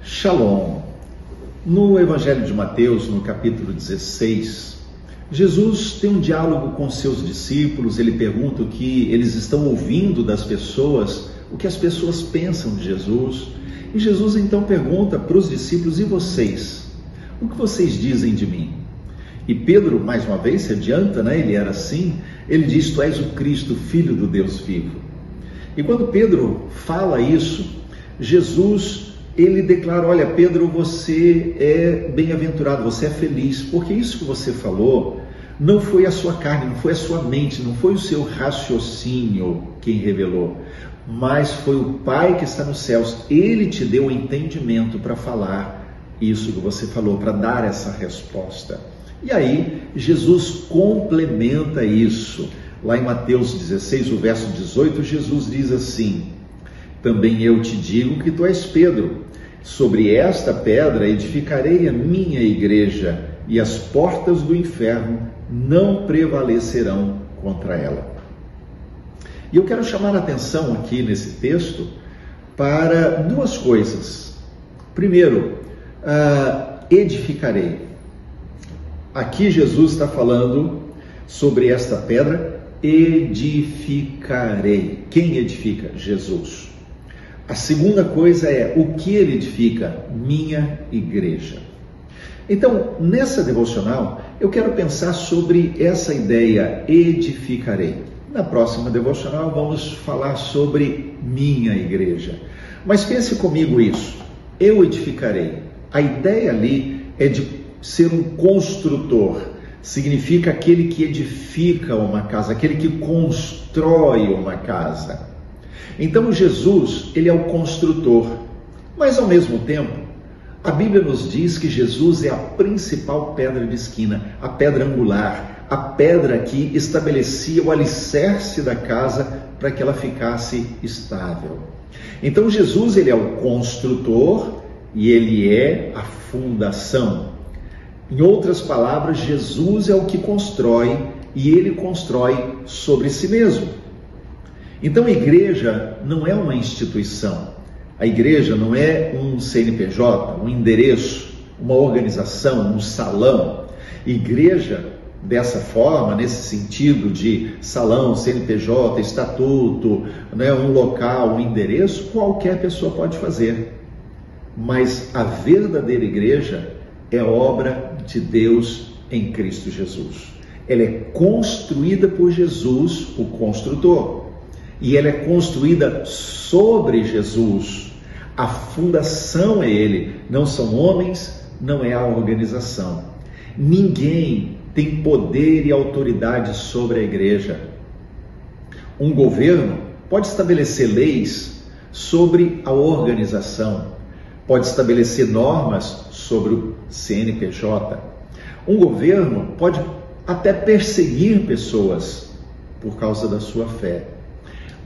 Shalom. No Evangelho de Mateus, no capítulo 16, Jesus tem um diálogo com seus discípulos. Ele pergunta o que eles estão ouvindo das pessoas, o que as pessoas pensam de Jesus. E Jesus então pergunta para os discípulos: e vocês? O que vocês dizem de mim? E Pedro, mais uma vez, se adianta, né? Ele era assim. Ele diz: tu és o Cristo, Filho do Deus vivo. E quando Pedro fala isso, Jesus, ele declara: olha, Pedro, você é bem-aventurado, você é feliz, porque isso que você falou não foi a sua carne, não foi a sua mente, não foi o seu raciocínio quem revelou, mas foi o Pai que está nos céus. Ele te deu o entendimento para falar isso que você falou, para dar essa resposta. E aí, Jesus complementa isso. Lá em Mateus 16, o verso 18, Jesus diz assim: também eu te digo que tu és Pedro, sobre esta pedra edificarei a minha igreja, e as portas do inferno não prevalecerão contra ela. E eu quero chamar a atenção aqui nesse texto para duas coisas. Primeiro, edificarei. Aqui Jesus está falando sobre esta pedra: edificarei. Quem edifica? Jesus. A segunda coisa é: o que ele edifica? Minha igreja. Então, nessa devocional, eu quero pensar sobre essa ideia, edificarei. Na próxima devocional, vamos falar sobre minha igreja. Mas pense comigo isso: eu edificarei. A ideia ali é de ser um construtor. Significa aquele que edifica uma casa, aquele que constrói uma casa. Então Jesus, ele é o construtor, mas ao mesmo tempo, a Bíblia nos diz que Jesus é a principal pedra de esquina, a pedra angular, a pedra que estabelecia o alicerce da casa para que ela ficasse estável. Então Jesus, ele é o construtor e ele é a fundação. Em outras palavras, Jesus é o que constrói e ele constrói sobre si mesmo. Então a igreja não é uma instituição, a igreja não é um CNPJ, um endereço, uma organização, um salão. Igreja, dessa forma, nesse sentido de salão, CNPJ, estatuto, né, um local, um endereço, qualquer pessoa pode fazer. Mas a verdadeira igreja é obra de Deus em Cristo Jesus. Ela é construída por Jesus, o construtor. E ela é construída sobre Jesus. A fundação é Ele, não são homens, não é a organização. Ninguém tem poder e autoridade sobre a igreja. Um governo pode estabelecer leis sobre a organização, pode estabelecer normas sobre o CNPJ. Um governo pode até perseguir pessoas por causa da sua fé.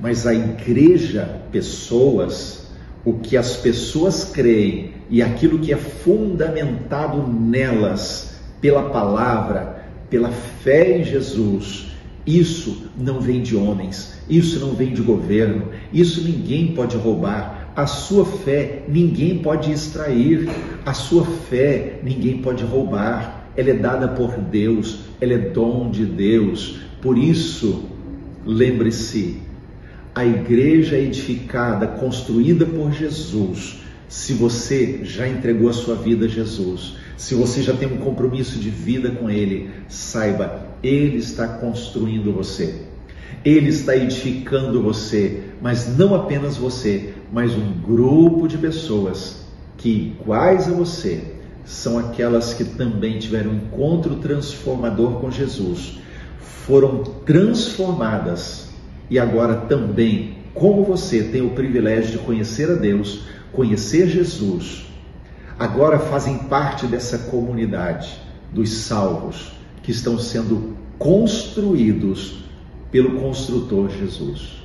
Mas a igreja, pessoas, o que as pessoas creem e aquilo que é fundamentado nelas, pela palavra, pela fé em Jesus, isso não vem de homens, isso não vem de governo, isso ninguém pode roubar. A sua fé ninguém pode extrair, a sua fé ninguém pode roubar. Ela é dada por Deus, ela é dom de Deus. Por isso, lembre-se, a igreja edificada, construída por Jesus. Se você já entregou a sua vida a Jesus, se você já tem um compromisso de vida com Ele, saiba, Ele está construindo você. Ele está edificando você, mas não apenas você, mas um grupo de pessoas que, iguais a você, são aquelas que também tiveram um encontro transformador com Jesus, foram transformadas e agora também, como você, tem o privilégio de conhecer a Deus, conhecer Jesus, agora fazem parte dessa comunidade dos salvos que estão sendo construídos pelo construtor Jesus.